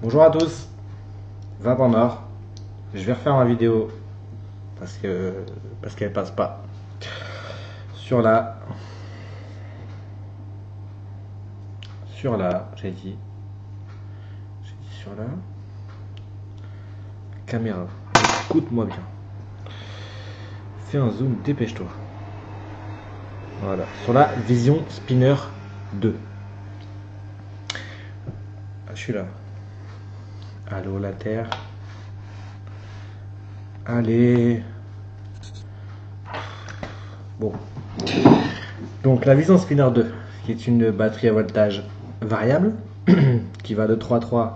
Bonjour à tous, 20 en or. Je vais refaire ma vidéo parce qu'elle passe pas sur la sur la caméra. Écoute-moi bien. Fais un zoom, dépêche-toi. Voilà, sur la Vision Spinner 2. Ah, je suis là. Allô la Terre. Allez. Bon. Donc la Vision Spinner 2, qui est une batterie à voltage variable, qui va de 3,3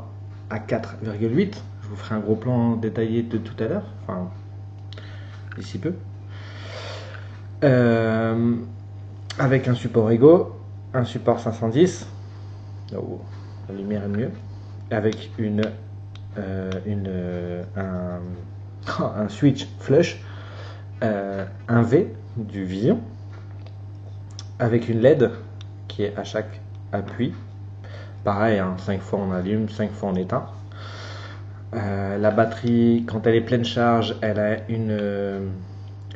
à 4,8. Je vous ferai un gros plan détaillé de tout à l'heure, enfin d'ici peu. Avec un support Ego, un support 510, oh, la lumière est mieux, avec un switch flush, un V du Vision, avec une LED qui est à chaque appui. Pareil, hein, 5 fois on allume, 5 fois on éteint. La batterie, quand elle est pleine charge, elle a une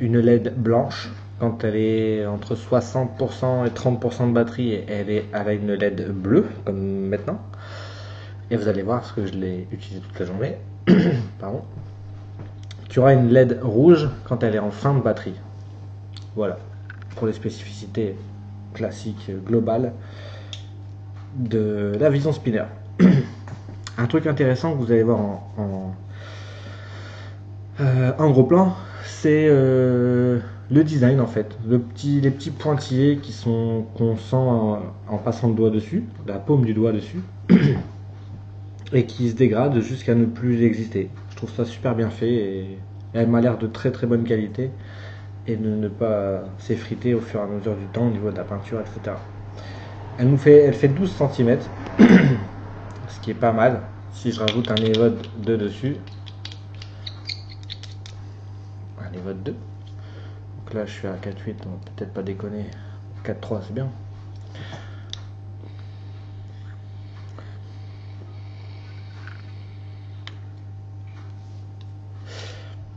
LED blanche. Quand elle est entre 60% et 30% de batterie, elle a une LED bleue, comme maintenant. Et vous allez voir, parce que je l'ai utilisé toute la journée, pardon, qu'il y aura une LED rouge quand elle est en fin de batterie. Voilà, pour les spécificités classiques, globales de la Vision Spinner. Un truc intéressant que vous allez voir en gros plan, c'est le design en fait. Les petits pointillés qu'on sent en passant le doigt dessus, la paume du doigt dessus, et qui se dégradent jusqu'à ne plus exister. Je trouve ça super bien fait et elle m'a l'air de très très bonne qualité et de ne pas s'effriter au fur et à mesure du temps au niveau de la peinture, etc. Elle fait 12 cm, ce qui est pas mal. Si je rajoute un Evode 2 dessus, un Evode 2, donc là je suis à 4,8, on va peut-être pas déconner, 4,3 c'est bien.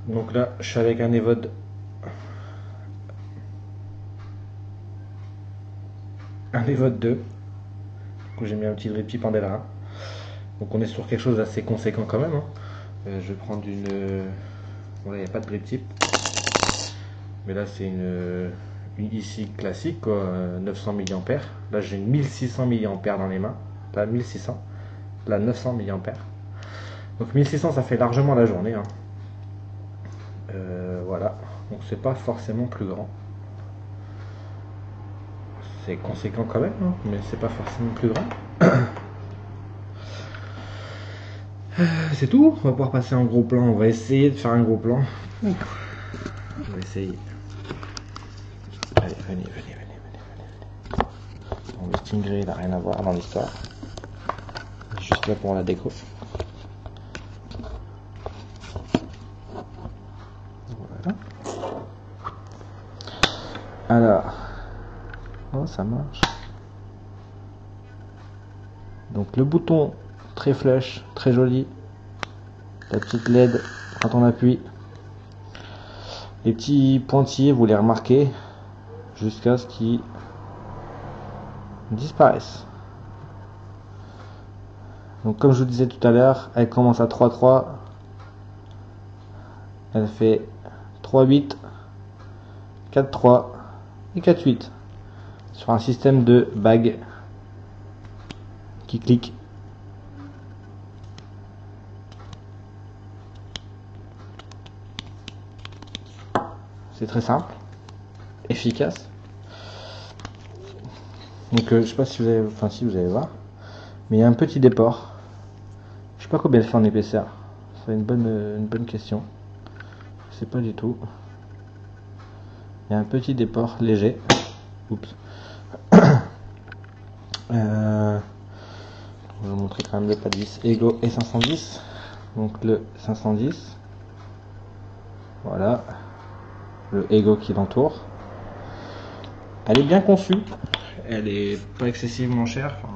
Donc là je suis avec un Evode Evode 2, j'ai mis un petit drip tip en Delrin. Donc on est sur quelque chose d'assez conséquent quand même, hein. Je vais prendre une... Bon là il n'y a pas de drip tip, mais là c'est une ici classique quoi, 900 mAh. Là j'ai une 1600 mAh dans les mains, là 1600, là 900 mAh. Donc 1600 ça fait largement la journée, hein. Voilà, donc c'est pas forcément plus grand. C'est conséquent quand même, hein, mais c'est pas forcément plus grand. C'est tout, on va pouvoir passer en gros plan, on va essayer de faire un gros plan. On va essayer. Allez, venez. Bon, le Stingray il n'a rien à voir dans l'histoire. Juste là pour la déco. Voilà. Alors. Oh, ça marche. Donc le bouton très flush, très joli. La petite LED quand on appuie. Les petits pointillés, vous les remarquez jusqu'à ce qu'ils disparaissent. Donc comme je vous disais tout à l'heure, elle commence à 3,3, elle fait 3,8, 4,3 et 4,8 sur un système de bague qui clique. C'est très simple, efficace. Donc je sais pas si vous avez, enfin si vous allez voir, mais il y a un petit déport. Je sais pas combien elle fait en épaisseur. C'est une bonne question. Je sais pas du tout. Il y a un petit déport léger. Oups. Je vais vous montrer quand même le pas de vis Ego et 510. Donc le 510. Voilà. Le Ego qui l'entoure. Elle est bien conçue. Elle est pas excessivement chère. Enfin,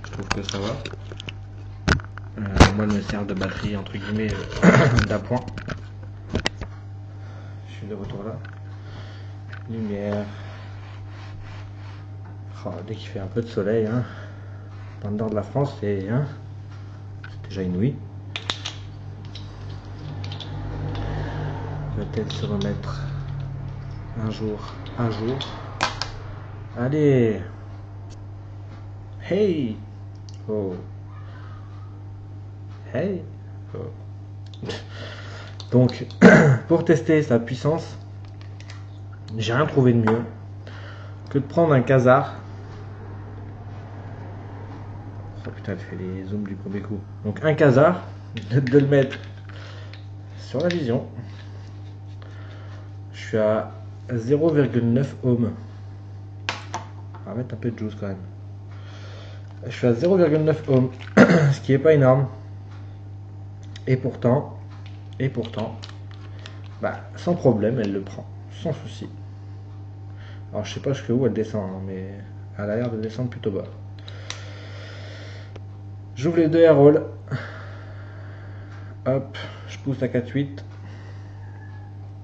je trouve que ça va. Moi, elle me sert de batterie entre guillemets d'appoint. Je suis de retour là. Lumière. Oh, dès qu'il fait un peu de soleil, hein, dans le nord de la France, c'est déjà inouï. Peut-être se remettre un jour. Allez. Hey. Oh. Hey. Oh. Donc, pour tester sa puissance, j'ai rien trouvé de mieux que de prendre un Quasar. Oh putain, elle fait les zooms du premier coup. Donc un Quasar, de le mettre sur la vision. Je suis à 0,9 ohms. On va mettre un peu de juice quand même. Je suis à 0,9 ohms, ce qui est pas énorme. Et pourtant, bah, sans problème, elle le prend, sans souci. Alors je sais pas jusqu'où elle descend, hein, mais elle a l'air de descendre plutôt bas. J'ouvre les deux air rolls. Hop, je pousse à 4,8.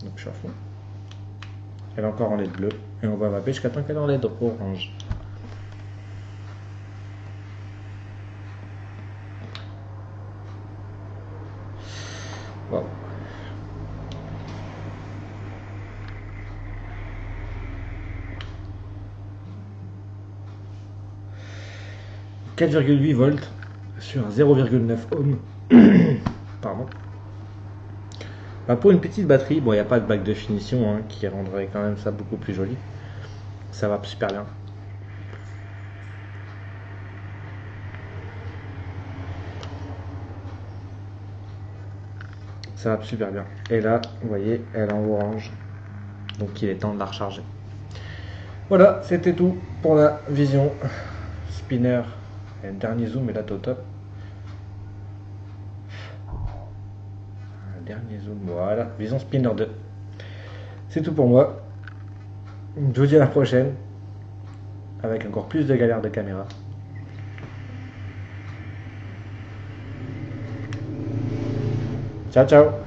Donc je suis à fond. Elle est encore en LED bleu. Et on va mapper jusqu'à temps qu'elle est en LED orange. Wow. « 4,8 volts sur 0,9 ohms. » Pardon. Bah pour une petite batterie, bon, il n'y a pas de bac de finition hein, qui rendrait quand même ça beaucoup plus joli. Ça va super bien. Ça va super bien. Et là, vous voyez, elle est en orange. Donc il est temps de la recharger. Voilà, c'était tout pour la vision spinner. Et le dernier zoom est là au top. Dernier zoom, voilà, vision spinner 2. C'est tout pour moi. Je vous dis à la prochaine. Avec encore plus de galères de caméra. Ciao, ciao.